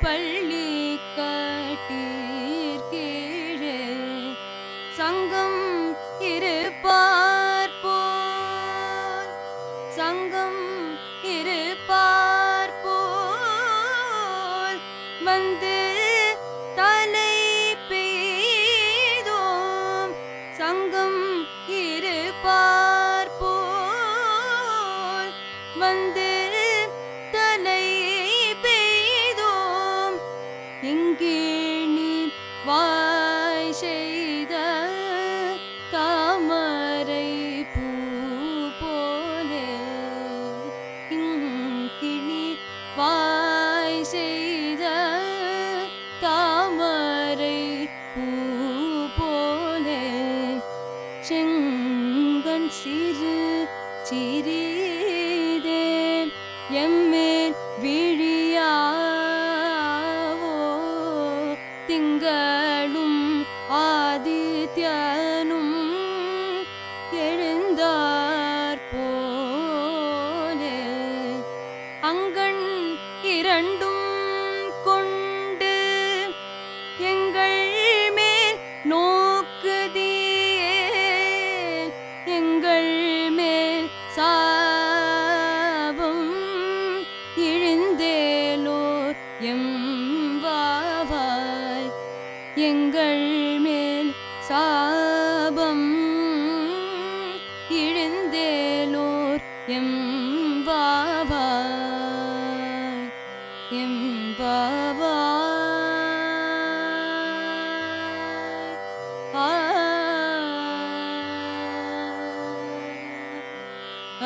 பள்ளி கட்டீர் கீழே சங்கம் இருப்பார் போல் சங்கம் இருப்பார் போல் வந்து தலை பெய்தோம் சங்கம் இருப்பார் போல் வந்து தலை பெய்தோம் எங்கேணி வாய் செய்த தாமரை பூ போலே கிளி வாய் செய்த தாமரை பூ போலே செங்கண் சிறு சிறிதே எம்மேல் விழியாவோ திங்களும் ஆதித்யனும் எழுந்தார் போலே அங்கண் இரண்டும் கொண்டு எங்கள் மேல் நோக்குதியே எங்கள் மேல் சாபம் இழிந்தேலோர் எம்பாவாய் எங்கள் மேல் சாபம் இழிந்தேலோர் எம்பாவாய் எம்பாவாய் ஆ ஆ